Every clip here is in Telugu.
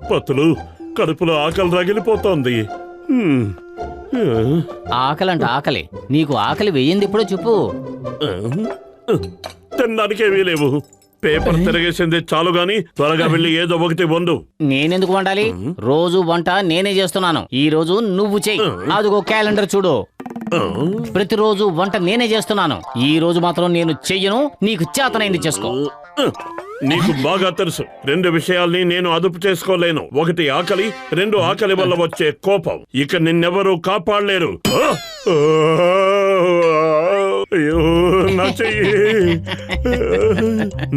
పతులు కడుపులో ఆకలి రగిలిపోతోంది. ఆకలంట ఆకలి. నీకు ఆకలి వెయ్యింది ఇప్పుడో చెప్పు. తినడానికేమీ లేవు. పేపర్ తిరగేసింది చాలు గాని త్వరగా వెళ్ళి ఏదో ఒకటి వండు. నేనెందుకు వండాలి? రోజు వంట నేనే చేస్తున్నాను. ఈ రోజు నువ్వు చెయ్యి. అదిగో క్యాలెండర్ చూడు. ప్రతిరోజు వంట నేనే చేస్తున్నాను. ఈ రోజు మాత్రం నేను చెయ్యను. నీకు చేతనైంది చేసుకో. నీకు బాగా తెలుసు, రెండు విషయాల్ని నేను అదుపు చేసుకోలేను. ఒకటి ఆకలి, రెండు ఆకలి వల్ల వచ్చే కోపం. ఇక నిన్నెవరూ కాపాడలేరు. అయ్యో నా చెయ్యి,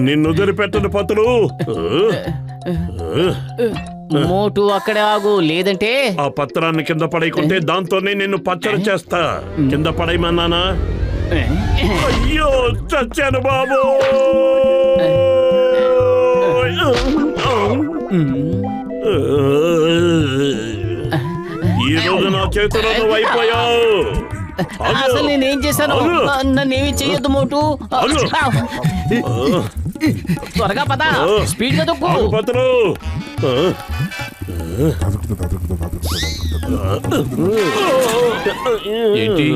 నిన్ను వదిలిపెట్టను పతులు. మోటు అక్కడే ఆగు, లేదంటే ఆ పత్రాన్ని కింద పడేయకుంటే దాంతోనే నిన్ను పచ్చడి చేస్తా. కింద పడేయమన్నానా? అయ్యో చచ్చాను బాబు. ఈ రోజు నా చేతిలో నువ్వు అయిపోయావు. అసలు నేనేం చేశాను? నన్నేమి చెయ్యొద్దు మోటు. త్వరగా పద, స్పీడ్ గా తొక్కు. పత్రు ఏంటి,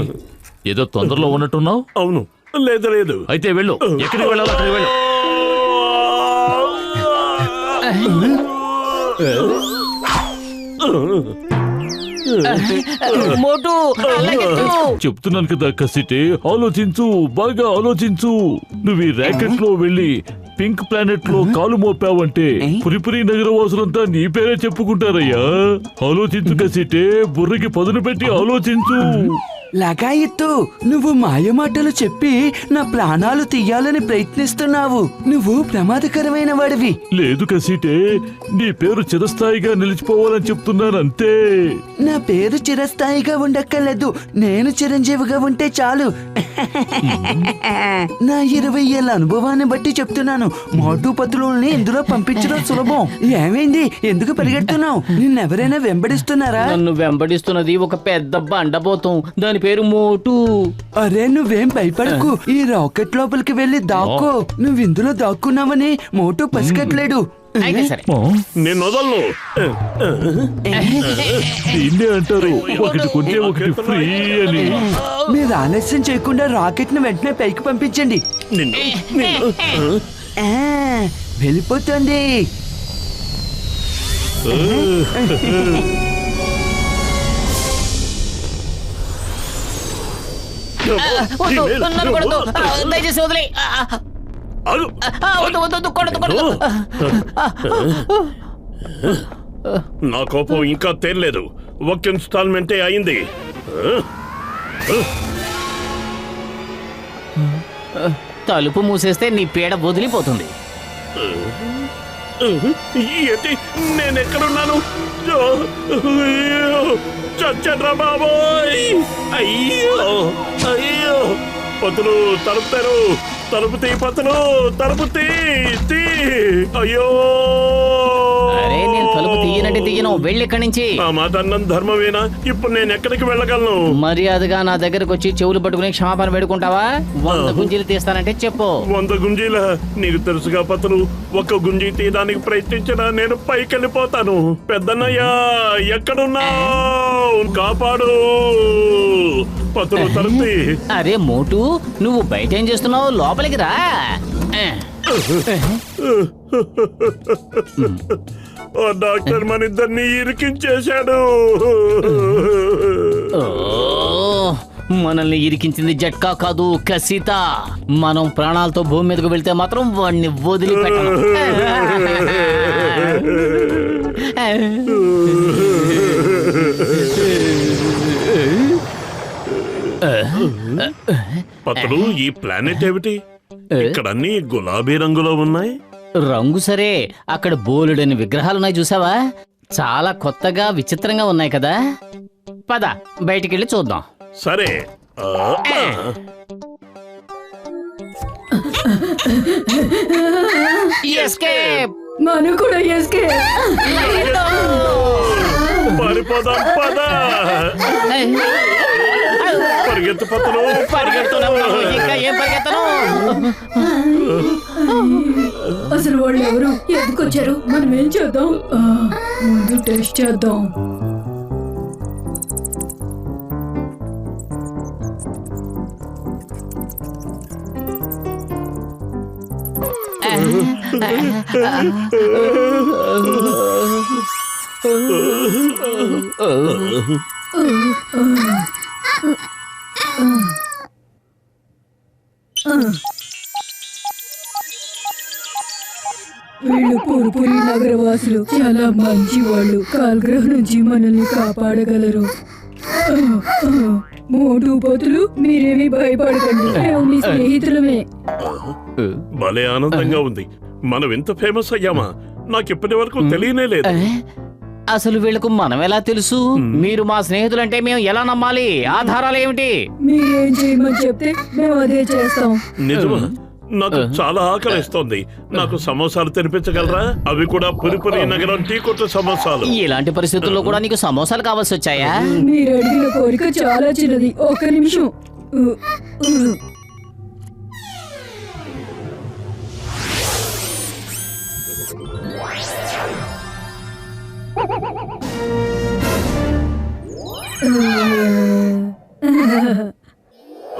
ఏదో తొందరలో ఉన్నట్టున్నావు? అవును. లేదు లేదు. అయితే వెళ్ళు, ఎక్కడికి వెళ్ళాలో అక్కడికి వెళ్ళు. మోటు చెప్తున్నాను కదా కసిటే, ఆలోచించు, బాగా ఆలోచించు. నువ్వు ఈ ర్యాకెట్ లో వెళ్ళి పింక్ ప్లానెట్ లో కాలు మోపావంటే పురిపురి నగరవాసులంతా నీ పేరే చెప్పుకుంటారయ్యా. ఆలోచించు కసిటే, బుర్రకి పదును పెట్టి ఆలోచించు. లగాయత్తు, నువ్వు మాయమాటలు చెప్పి నా ప్రాణాలు తీయాలని ప్రయత్నిస్తున్నావు. నువ్వు ప్రమాదకరమైన వాడివి. లేదు కసిటే, నీ పేరు చిరస్థాయిగా నిలిచిపోవాలని చెప్తున్నాను అంతే. నా పేరు చిరస్థాయిగా ఉండక్కర్లేదు, నేను చిరంజీవిగా ఉంటే చాలు. నా 20 ఏళ్ల అనుభవాన్ని బట్టి చెప్తున్నాను. మోటు పతులని ఇందులో పంపించడం సులభం. ఏమైంది? ఎందుకు పరిగెడుతున్నావు? నిన్నెవరైనా వెంబడిస్తున్నారా? నన్ను వెంబడిస్తున్నది ఒక పెద్ద బండబోతం. దాని పేరు మోటు. అరే నువ్వేం భయపడకు. ఈ రాకెట్ లోపలికి వెళ్ళి దాక్కో. నువ్వు ఇందులో దాక్కున్నావని మోటు పసిగట్లేడు. అయితే సరే, నేను వదలను. దీన్నే అంటారు ఒకటి కొంటే ఒకటి ఫ్రీ అని. మీరు ఆలస్యం చేయకుండా రాకెట్ ను వెంటనే పైకి పంపించండి. వెళ్ళిపోతుంది. దయచేసి వదిలే. నా కోపం ఇంకా తేలేదు. ఒక ఇన్స్టాల్మెంటే అయింది. తలుపు మూసేస్తే నీ పీడ వదిలిపోతుంది. ఏంటి, నేనెక్కడున్నాను? చచ్చడ్రా బాబోయ్. అయ్యో అయ్యో, పతులు తలుపుతారు. తలుపు తీ పతులు, తలుపు తీ. అయ్యో, అరే నేను తలుపు తీయనంటే తీయను. వెళ్ళి ఇక్కడి నుంచి. ఆ మాట అన్నం ధర్మమేనా? ఇప్పుడు నేను ఎక్కడికి వెళ్ళగలను? మర్యాదగా నా దగ్గరకు వచ్చి చెవులు పట్టుకుని క్షమాపణ వేడుకుంటావా? 100 గుంజీలు తీస్తానంటే చెప్పు. 100 గుంజీల? నీకు తెలుసుగా పతులు, 1 గుంజీ తీయడానికి ప్రయత్నించినా నేను పైకి వెళ్ళిపోతాను. పెద్దన్నయ్యా ఎక్కడున్నావు? కాపాడు పతులు, తలుపు. అరే మోటు, నువ్వు బయట ఏం చేస్తున్నావు? లోపలికి రా. డాక్టర్ మన ఇద్దరిని ఇరికించేశాడు. మనల్ని ఇరికించింది జట్కా కాదు, కసిత. మనం ప్రాణాలతో భూమి మీదకు వెళ్తే మాత్రం వాడిని వదిలిపెట్టను. పతులు, ఈ ప్లానెట్ ఏమిటి? ఇక్కడ అన్ని గులాబీ రంగులో ఉన్నాయి. రంగు సరే, అక్కడ బోలెడని విగ్రహాలున్నాయి చూసావా? చాలా కొత్తగా విచిత్రంగా ఉన్నాయి కదా. పద బయటికెళ్ళి చూద్దాం. సరే. ఎస్కేప్. మనం కూడా ఎస్కేప్. పారిపోదాం, పద. పరిగెత్తు పతులు. పరిగెడుతున్నావు, ఇంకా ఏం పరిగెత్తను. అసలు వాళ్ళు ఎవరు, ఎందుకు వచ్చారు? మనం ఏం చేద్దాం? ముందు టెస్ట్ చేద్దాం. వీళ్ళు పూర్పురి నగరవాసులు, చాలా మంచి వాళ్ళు. కాల్గ్రహం నుంచి మనల్ని కాపాడగలరు. మోటు పోతులు, మీరేమీ భయపడకండి, మేము మీ స్నేహితులమే. భలే ఆనందంగా ఉంది. మనం ఎంత ఫేమస్ అయ్యామా? నాకు ఇప్పటి వరకు తెలియనే లేదు. అసలు వీళ్ళకు మనం ఎలా తెలుసు? మీరు మా స్నేహితులంటే మేము ఎలా నమ్మాలి? ఆధారాలు ఏమిటి? మీరేం చేయమని చెప్తే మేము అదే చేస్తాం. నిజమా? నాకు చాలా ఆకలిస్తోంది. నాకు సమోసాలు తినిపించగలరా? అవి కూడా పురిపురి నగరం టీ కొట్టు సమోసాలు. ఇలాంటి పరిస్థితుల్లో కూడా నీకు సమోసాలు కావాల్సి వచ్చాయా? మీరు అడిగిన కోరిక చాలా చిన్నది. ఒక్క నిమిషం.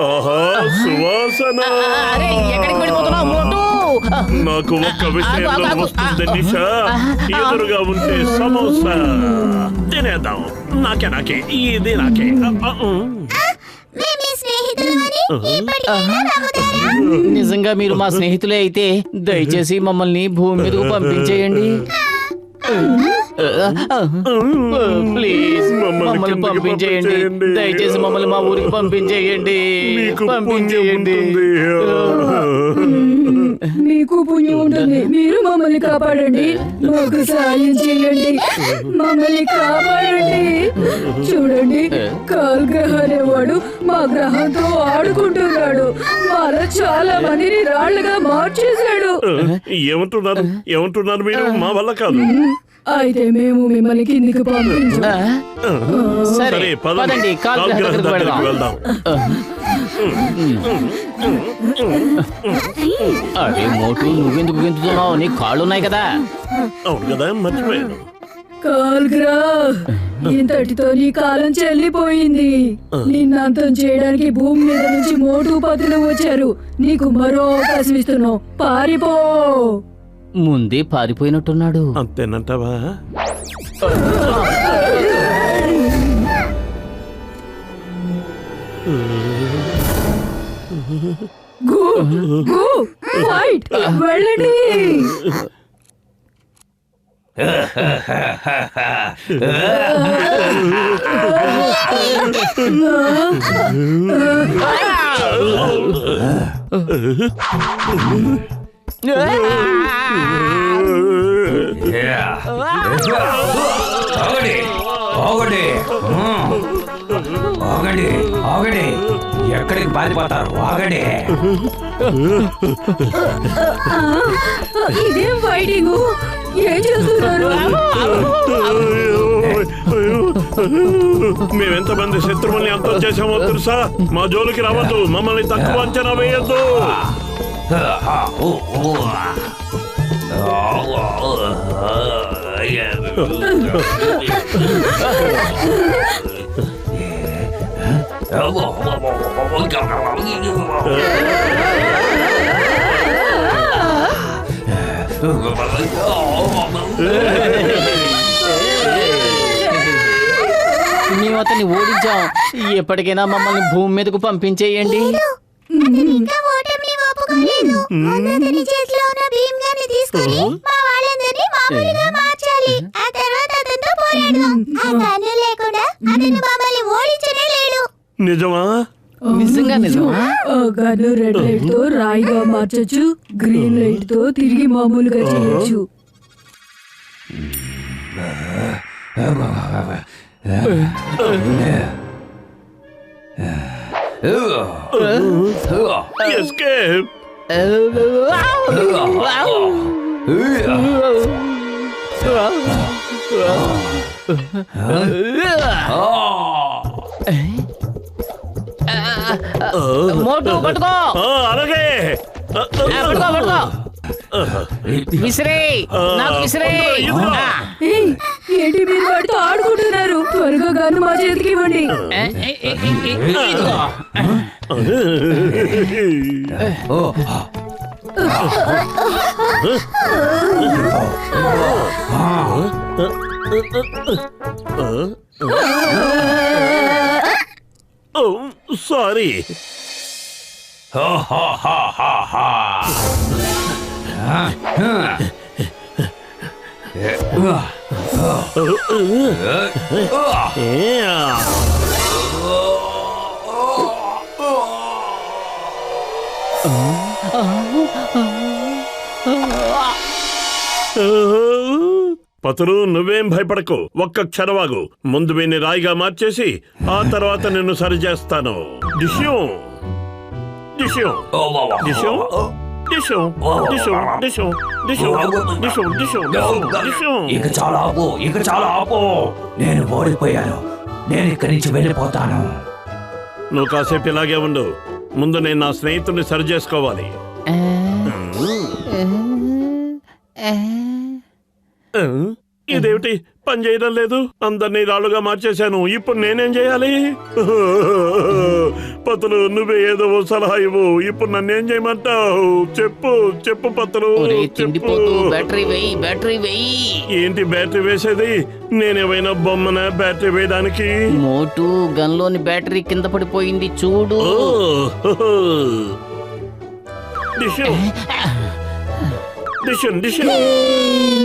ఆహా, సువాసన! అరే, ఎక్కడికి వెళ్ళిపోతున్నావు మోటు? నాకు ఒక్క విషయంలో వస్తుంది నిషా. ఎదురుగా ఉంటే సమోసా తినేద్దాం. నాకే ఇది నాకే. నిజంగా మీరు మా స్నేహితులే అయితే దయచేసి మమ్మల్ని భూమి మీదకు పంపించేయండి. ప్లీజ్ మమ్మల్ని పంపించేయండి. దయచేసి మమ్మల్ని మా ఊరికి పంపించేయండి. పంపించేయండి. మీకు పుణ్యం ఉంటుంది. మీరు మమ్మల్ని కాపాడండి. మాకు సాయం చేయండి. మమ్మల్ని కాపాడండి. చూడండి, కాల్గ్రహ అనేవాడు మా గ్రహంతో ఆడుకుంటున్నాడు. మాలో చాలా మందిని రాళ్లుగా మార్చేశాడు. ఏమంటున్నారు మీరు? మా వల్ల కాదు. అయితే మేము మిమ్మల్ని కిందికి పంపించాం. సరే, పదండి, కాల్గ్రహ దగ్గరికి వెళ్దాం. అరే మోటు, నువ్వెందుకు గెంతుతున్నావు? నీ కాళ్ళు ఉన్నాయి కదా. అవును కదా, మర్చిపోయాను. కాల్గ్రహ్, ఇంతటితో నీ కాలం చెల్లిపోయింది. నిన్నంతం చేయడానికి భూమి మీద నుంచి మోటు పతులు వచ్చారు. నీకు మరో అవకాశం ఇస్తున్నావు. పారిపో. ముందే పారిపోయినట్టున్నాడు. అంతేనంటావా? గో గో ఫైట్, వెళ్ళండి. ఆగండి, ఎక్కడికి పారిపోతారు? ఆగండి. ఇదేం ఫైటింగ్? ఏం చేస్తున్నారు? మేమెంతమంది శత్రువుల్ని అంతం చేసామో తెలుసా? మా జోలికి రావద్దు. మమ్మల్ని తక్కువ అంచనా వేయద్దు. మేము అతన్ని ఓడించాం. ఎప్పటికైనా మమ్మల్ని భూమి మీదకు పంపించేయండి. నిజమా? నిజంగా నిజమా? గన్ను రెడ్ లైట్ తో రాయిగా మార్చొచ్చు, గ్రీన్ లైట్ తో తిరిగి మామూలుగా చేయొచ్చు. Escape! మోటు పట్టుకో. అలాగే. పట్టుకో పట్టుకో. విసిరే నాకు విసిరే ఆ. ఏయ్, ఏంటి మీరు వాడితో ఆడుకుంటున్నారు? త్వరగా గన్ను మా చేతికి ఇవ్వండి. ఇదిగో. సారీ. పతులు నువ్వేం భయపడకు, ఒక్క క్షణవాగు. ముందు వీన్ని రాయిగా మార్చేసి ఆ తర్వాత నిన్ను సరి చేస్తాను. డిష్యూ డిష్యూ డిష్యూ డిష్యూ డిష్యూ డిష్యూ డిష్యూ డిష్యూ డిష్యూ డిష్యూ. ఇక చాలా ఆపు, ఇక చాలా ఆపు. నేను ఓడిపోయాను. నేను ఇక్కడి నుంచి వెళ్ళిపోతాను. నువ్వు కాసేపు ఇలాగే ఉండు. ముందు నేను నా స్నేహితుడిని సరి చేసుకోవాలి. ఇదేమిటి పని చేయడం లేదు? అందరినీ రాళ్ళుగా మార్చేశాను. ఇప్పుడు నేనేం చేయాలి? పతులు నువ్వే ఏదో ఓ సలహా ఇవ్వు. ఇప్పుడు నన్నేం చేయమంటావు? చెప్పు చెప్పు పతులు. బ్యాటరీ వెయ్యి, బ్యాటరీ వెయ్యి. ఏంటి బ్యాటరీ వేసేది? నేనేమైనా బొమ్మన బ్యాటరీ వేయడానికి? మోటు గన్లోని బ్యాటరీ కింద పడిపోయింది చూడు.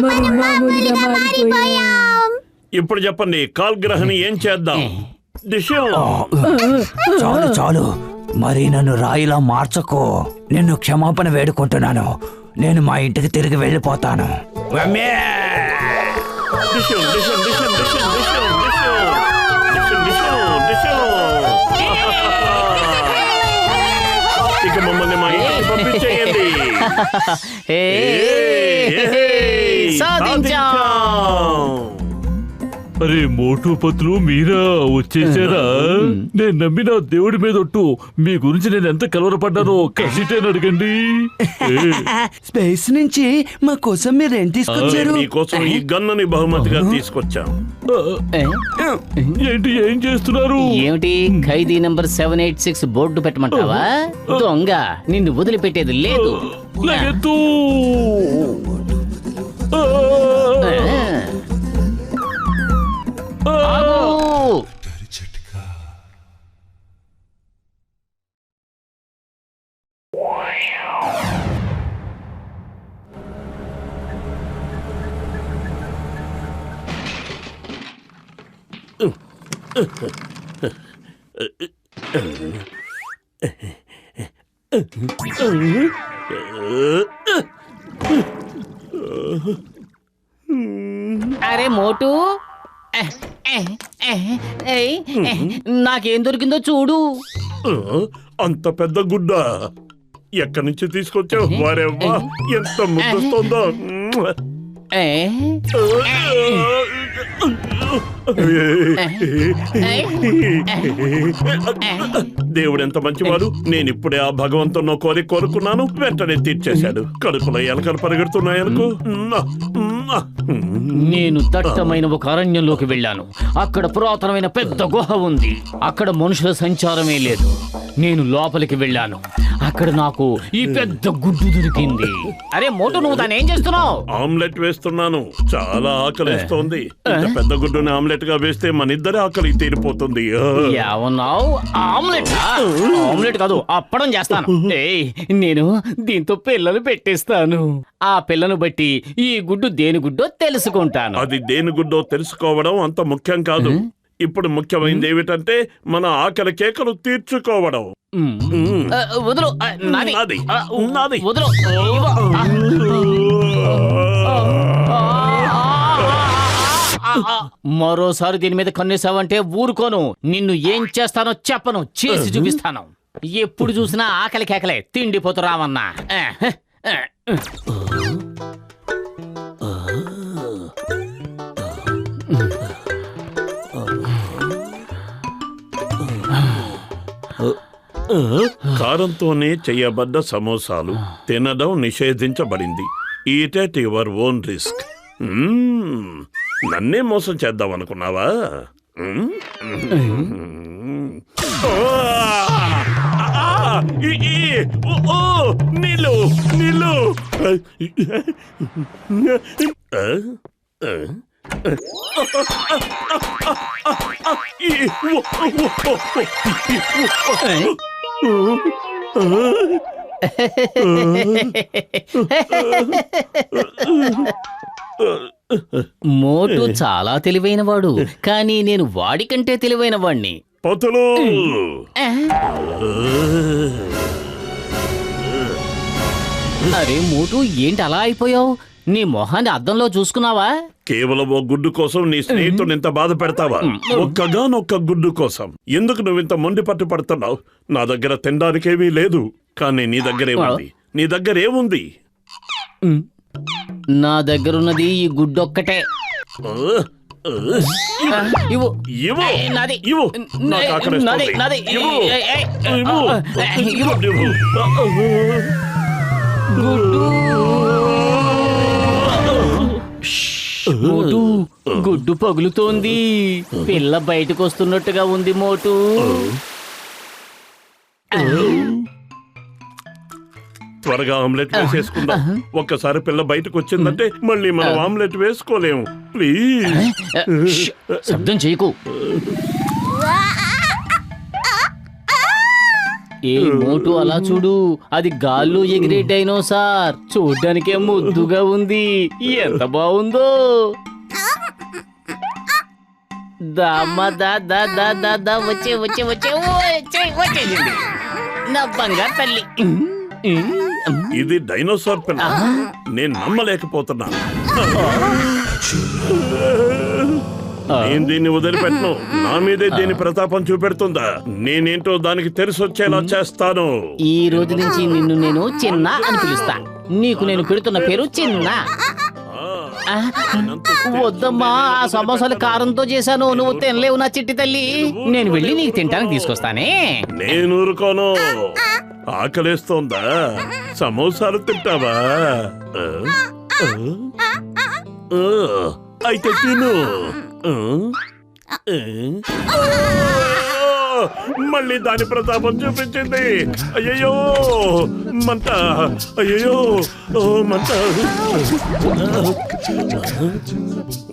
మనం మామూలుగా మారిపోయాం. ఇప్పుడు చెప్పండి, కాల్గ్రహని ఏం చేద్దాం? చాలు చాలు, మరి నన్ను రాయిలా మార్చకు. నిన్ను క్షమాపణ వేడుకుంటున్నాను. నేను మా ఇంటికి తిరిగి వెళ్ళిపోతాను. ఇక మమ్మల్ని మా ఇంటికి పంపించేయండి. సాధించాం. అరే మోటు పతులు మీరా వచ్చేసారా? నేను నమ్మిన దేవుడి మీద ఒట్టు, మీ గురించి నేను ఎంత కలవరపడ్డానో కసిటేని అడగండి. స్పేస్ నుంచి మా కోసం మీరేం తీసుకొచ్చారు? మీకోసం ఈ గన్నుని బహుమతిగా తీసుకొచ్చాం. ఏంటి ఏం చేస్తున్నారు? ఏమిటి ఖైదీ నంబర్ 786 బోర్డు పెట్టమంటావా? దొంగ, నిన్ను వదిలిపెట్టేది లేదు. లగెత్తు. ఆగు. అరే మోటు, నాకేం దొరికిందో చూడు. అంత పెద్ద గుడ్డ ఎక్కడి నుంచి తీసుకొచ్చావు? వారేవ్వా, ఎంత ముద్దొస్తుందో. దేవుడు ఎంత మంచివాడు. నేను ఇప్పుడే ఆ భగవంతుని కోరుకున్నాను, వెంటనే తీర్చేశాడు. కడుపులో ఎలకలు పరిగెడుతున్నాయనుకో. నేను దట్టమైన ఒక అరణ్యంలోకి వెళ్ళాను. అక్కడ పురాతనమైన పెద్ద గుహ ఉంది. అక్కడ మనుషుల సంచారమే లేదు. నేను లోపలికి వెళ్ళాను. అక్కడ నాకు ఈ పెద్ద గుడ్డు దొరికింది. అరే మోటు, నువ్వు దాన్ని ఏం చేస్తున్నావు? ఆమ్లెట్ వేస్తున్నాను. చాలా ఆకలిస్తోంది. ఇంత పెద్ద గుడ్డుని ఆమ్లెట్ గా వేస్తే మన ఇద్దరి ఆకలి తీరిపోతుంది. ఏమన్నావు? ఆమ్లెట్? ఆమ్లెట్ కాదు, అప్పడం చేస్తాను. నేను దీంతో పిల్లలు పెట్టేస్తాను. ఆ పిల్లను బట్టి ఈ గుడ్డు దేని గుడ్డో తెలుసుకుంటాను. అది దేని గుడ్డో తెలుసుకోవడం అంత ముఖ్యం కాదు. ఇప్పుడు ముఖ్యమైనది ఏమిటంటే మన ఆకలి కేకలు తీర్చుకోవడం. వదులు, నాది. నాది. వదులు. మరోసారి దీని మీద కన్నేసావంటే ఊరుకోను. నిన్ను ఏం చేస్తానో చెప్పను, చేసి చూపిస్తాను. ఎప్పుడు చూసినా ఆకలి కేకలే, తిండిపోతు రావన్నా. కారంతోనే చేయబడ్డ సమోసాలు తినడం నిషేధించబడింది. Eat at your own risk. నన్నే మోసం చేద్దాం అనుకున్నావా? నీళ్ళు నీళ్ళు. మోటు చాలా తెలివైనవాడు, కానీ నేను వాడికంటే తెలివైన వాణ్ణి. పతులు అరే మోటు, ఏంటి అలా అయిపోయావు? నీ మొహాన్ని అద్దంలో చూసుకున్నావా? కేవలం ఓ గుడ్డు కోసం నీ స్నేహితుని ఇంత బాధ పెడతావా? ఒక్కగానొక్క గుడ్డు కోసం ఎందుకు నువ్వు ఇంత మొండి పట్టు పడుతున్నావు? నా దగ్గర తినడానికేమీ లేదు, కానీ నీ దగ్గర ఏముంది? నీ దగ్గర ఏముంది? నా దగ్గరున్నది ఈ గుడ్డొక్కటే. ఇవ్వు. ఇవ్వు. నాది. ఇవ్వు. నాకు ఆకలిస్తోంది. నాది, నాది. ఇవ్వు. ఇవ్వు. ఇవ్వు. గుడ్డు. మోటు, గుడ్డు పగులుతోంది. పిల్ల బయటకు వస్తున్నట్టుగా ఉంది మోటు. త్వరగా ఆమ్లెట్ వేసేసుకుందాం. ఒక్కసారి పిల్ల బయటకు వచ్చిందంటే మళ్ళీ మనం ఆమ్లెట్ వేసుకోలేము. ప్లీజ్ శబ్దం చేయకు. ఏ మోటు, అలా చూడు, అది గాల్లో ఎగిరే డైనోసార్. చూడ్డానికే ముద్దుగా ఉంది. ఎంత బాగుందో. వచ్చేసింది నా బంగారు తల్లి. ఇది డైనోసార్ పిల్ల. నేను నమ్మలేకపోతున్నాను. నేను దీన్ని వదిలిపెట్టను. నా మీదే దీని ప్రతాపం చూపెడుతుందా? నేనేంటో దానికి తెలిసొచ్చేలా చేస్తాను. ఈ రోజు నుంచి నిన్ను నేను చిన్న అని పిలుస్తా. నీకు నేను పెడుతున్న పేరు చిన్న. వద్దమ్మా, ఆ సమోసాలు కారంతో చేశాను. నువ్వు తినలేవు నా చిట్టి తల్లి. నేను వెళ్ళి నీకు తింటానికి తీసుకొస్తానే. నేను ఊరుకోను. ఆకలేస్తోందా? సమోసాలు తింటావా? అయితే తిను. మళ్ళీ దాని ప్రతాపం చూపించింది. అయ్యయ్యో మంట, అయ్యయ్యో మంట.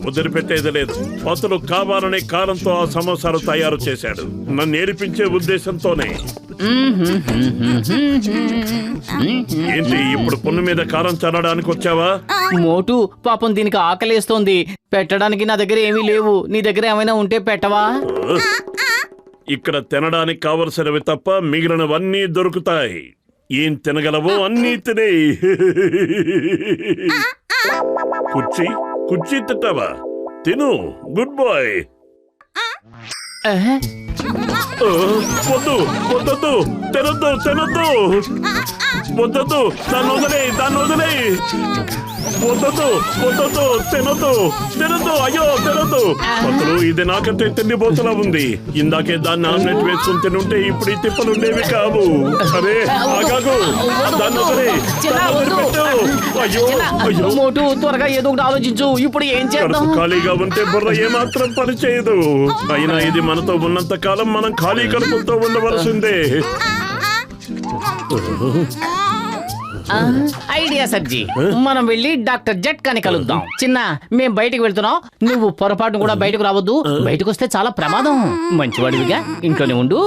వదిలిపెట్టేది లేదు. అతను కావాలనే కారంతో ఆ సమోసాలు తయారు చేశాడు. నన్ను ఏడిపించే ఉద్దేశంతోనే. ఏంటి ఇప్పుడు పున్ను మీద కారం చల్లడానికి వచ్చావా? మోటు, పాపం దీనికి ఆకలేస్తోంది. పెట్టడానికి నా దగ్గర ఏమీ లేవు. నీ దగ్గర ఏమైనా ఉంటే పెట్టవా? ఇక్కడ తినడానికి కావలసినవి తప్ప మిగిలినవన్నీ దొరుకుతాయి. ఏం తినగలవో అన్నీ తినే. కుర్చీ తింటావా? తిను. Good boy. వద్దు వద్దొద్దు, తినొద్దు తినొద్దు, వద్దొద్దు. దాన్ని వదిలే. వద్దొద్దు వద్దొద్దు, తినొద్దు తినొద్దు. అయ్యో తినొద్దు. అసలు ఇది నాకంటే తిండిపోతలా ఉంది. ఇందాకే దాన్ని ఆమ్లెట్ వేసుకుని తినుంటే ఇప్పుడు ఈ తిప్పలుండేవి కావు. సరే ఆగాగు. దాన్ని వదిలిపెట్టు. అయ్యో అయ్యో. మోటు, త్వరగా ఏదో ఒకటి ఆలోచించు. ఇప్పుడు ఏం చేద్దాం? ఖాళీగా ఉంటే బుర్ర ఏమాత్రం పని చేయదు. అయినా ఇది మనతో ఉన్నంత కాలం మనం ఖాళీ కడుపుతో ఉండవలసిందే. ఐడియా సబ్జీ. మనం వెళ్ళి డాక్టర్ జట్కాని కలుద్దాం. చిన్న, మేం బయటికి వెళ్తున్నాం. నువ్వు పొరపాటును కూడా బయటకు రావద్దు. బయటకు వస్తే చాలా ప్రమాదం. మంచివాడివిగా ఇంట్లోనే ఉండు.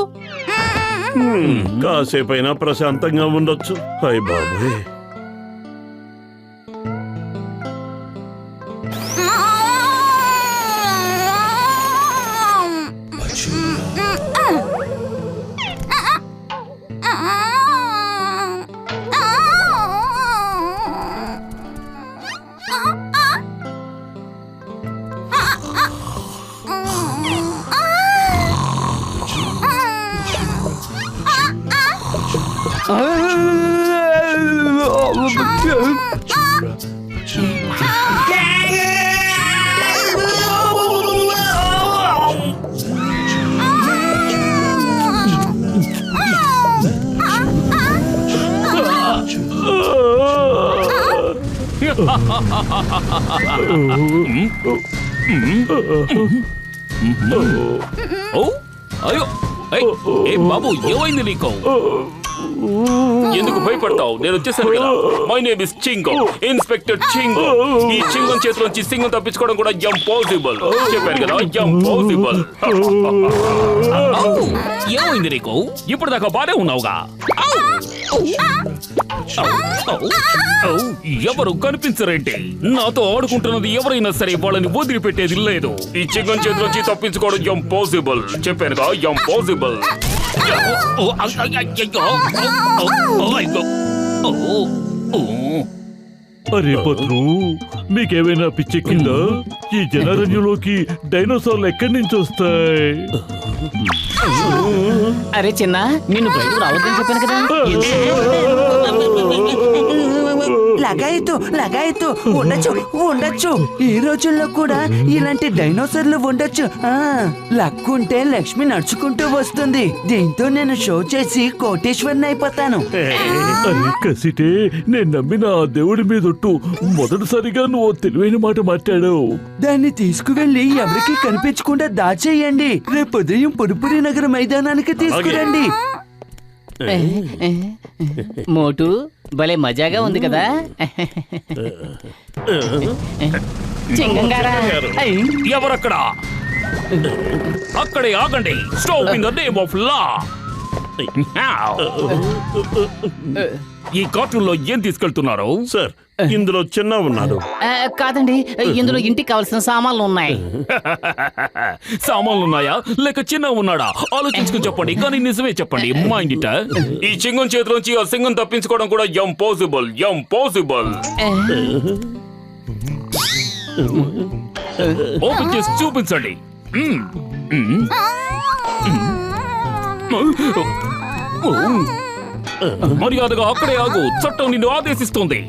కాసేపైనా ప్రశాంతంగా ఉండొచ్చు. హాయ్ బాబు. ఓ అయ్యో ఏయ్, ఏం బాబు ఏమైంది నీకు? ఎందుకు భయపడతావు? నేను వచ్చేసాను కదా. My name is Chingo, inspector Chingo. ఈ చింగం చేతిలోంచి సింగం తప్పించుకోవడం కూడా ఇంపాసిబుల్. చెప్పాను కదా, ఇంపాసిబుల్. ఏమైంది నీకు? ఇప్పుడు దాకా బానే ఉన్నావుగా. ఎవరు కనిపించరేంటి? నాతో ఆడుకుంటున్నది ఎవరైనా సరే వాళ్ళని వదిలిపెట్టేది లేదు. ఈ చింగం చేతిలోంచి తప్పించుకోవడం ఇంపాసిబుల్. చెప్పానుగా, ఇంపాసిబుల్. అరే పత్రు, మీకేమైనా పిచ్చెక్కిందా? ఈ జనారణ్యంలోకి డైనోసార్లు ఎక్కడి నుంచి వస్తాయి? అరే చిన్న, నిన్ను బయటకు రావద్దని చెప్పాను కదా. లగాయతు ఉండొచ్చు ఉండొచ్చు. ఈ రోజుల్లో కూడా ఇలాంటి డైనోసార్లు ఉండొచ్చు. లక్ ఉంటే లక్ష్మి నడుచుకుంటూ వస్తుంది. దీంతో నేను షో చేసి కోటేశ్వరిని అయిపోతాను. అరే కసిటే, నేను నమ్మిన ఆ దేవుడి మీదొట్టు మొదటిసారిగా నువ్వు తెలివైన మాట మాట్లాడావు. దాన్ని తీసుకువెళ్ళి ఎవరికి కనిపించకుండా దాచేయండి. రేపు ఉదయం పురుపురి నగర మైదానానికి తీసుకురండి. మోటు భలే మజాగా ఉంది కదా. చింగంగారా, ఎవరక్కడ? అక్కడే ఆగండి. Stop in the name of law. ఈ కార్టూన్లో ఏం తీసుకెళ్తున్నారు? సార్, ఇందులో చిన్న ఉన్నాడు. కాదండి, ఇందులో ఇంటికి కావాల్సిన సామాన్లు ఉన్నాయి. సామాన్లున్నాయా లేక చిన్న ఉన్నాడా? ఆలోచించుకుని చెప్పండి, కానీ నిజమే చెప్పండి. మా ఇంటిట ఈ చింగం చేతిలోంచి ఆ సింగం తప్పించుకోవడం కూడా ఇంపాసిబుల్. ఓపెన్ చేసి చూపించండి. మర్యాదగా అక్కడే ఆగు. చట్టం నిన్ను ఆదేశిస్తుంది.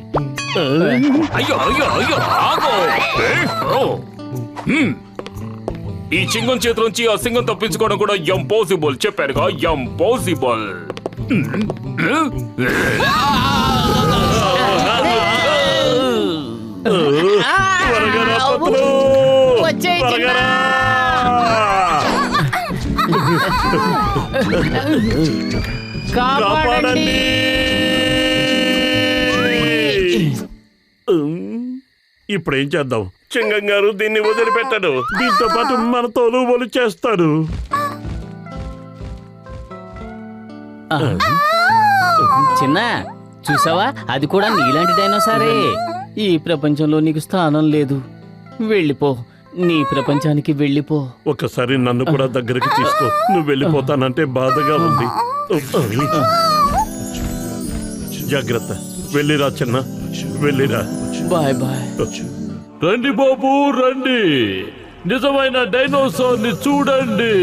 అయ్యో ఆగు. ఈ చింగం చేతిలోంచి ఆ సింగం తప్పించుకోవడం కూడా ఇంపాసిబుల్. చెప్పారుగా, ఇంపాసిబుల్. వచ్చేయ్ చిన్న. కాపాడండి. ఇప్పుడు ఏం చేద్దాం? చింగం గారు దీన్ని వదిలిపెట్టాడు. దీంతో పాటు మన తోలు చేస్తాడు. చిన్న, చూసావా? అది కూడా నీలాంటి డైనోసారే. ఈ ప్రపంచంలో నీకు స్థానం లేదు. వెళ్ళిపో, నీ ప్రపంచానికి వెళ్ళిపో. ఒకసారి నన్ను కూడా దగ్గరికి తీసుకో. నువ్వు వెళ్ళిపోతానంటే బాధగా ఉంది. జాగ్రత్త. వెళ్ళిరా చిన్న, వెళ్ళిరా. Bye bye. రండి బాబు రండి, నిజమైన డైనోసార్ ని చూడండి.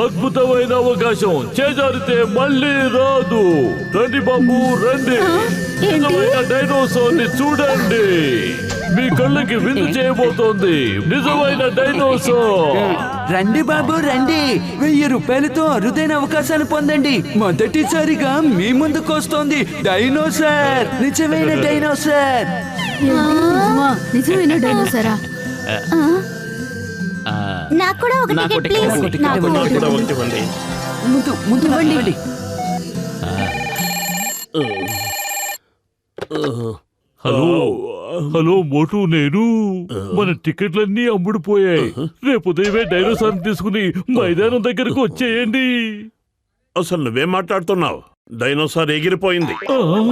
అద్భుతమైన అవకాశం, చేజారితే మళ్ళీ రాదు. రండి బాబు రండి, నిజమైన డైనోసార్ ని చూడండి. మీ కళ్ళకి విందు చేయబోతోంది నిజమైన డైనోసార్. రండి బాబు రండి, 1000 రూపాయలతో అరుదైన అవకాశాలు పొందండి. మొదటిసారిగా మీ ముందుకు వస్తోంది డైనోసార్, నిజమైన డైనోసార్. నిజమైన డైనోసారా? నాకు కూడా ఒక నాకు టికెట్ ప్లీజ్. టికెట్, నాకు నాకు కూడా ఒకటి ఇవ్వండి. ముందు రండి. హలో మోటు, నేను. మన టికెట్లన్నీ అమ్ముడుపోయాయి. రేపు ఉదయమే డైనోసార్ తీసుకుని మైదానం దగ్గరకు వచ్చేయండి. అసలు నువ్వేం మాట్లాడుతున్నావు? డైనోసార్ ఎగిరిపోయింది,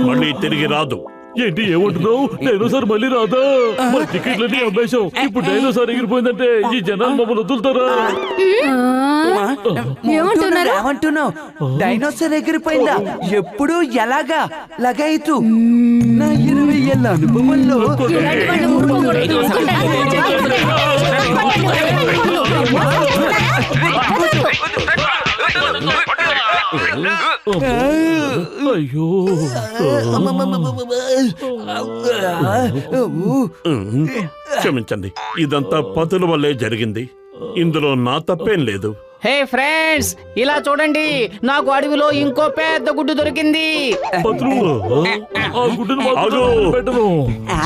మళ్ళీ తిరిగి రాదు. ఏంటి ఏమంటున్నావు? డైనోసార్ మళ్ళీ రాదా? మన టికెట్లన్నీ అమ్మేశాం. ఇప్పుడు డైనోసార్ ఎగిరిపోయిందంటే ఈ జనాలు మమ్మల్ని వదులుతారా? ఏమంటున్నారు? ఏమంటున్నావు? డైనోసార్ ఎగిరిపోయిందా? ఎప్పుడు ఎలాగా? లగాయితు నా 20 ఏళ్ళ అనుభవంలో అయ్యో, క్షమించండి, ఇదంతా పతుల వల్లే జరిగింది. ఇందులో నా తప్పేం లేదు. హే ఫ్రెండ్స్, ఇలా చూడండి, నాకు అడవిలో ఇంకో పెద్ద గుడ్డు దొరికింది. పత్రు, ఆ గుడ్డును మాత్రం ఆగు. పెట్టను.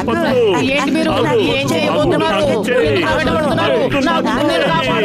పత్రు, ఏంటి మీరు ఆగు. ఏం చేయబోతున్నారు? ఆగు. ఎందుకు వెంటబడుతున్నారు? నా గుడ్డు మీరు కాపాడండి.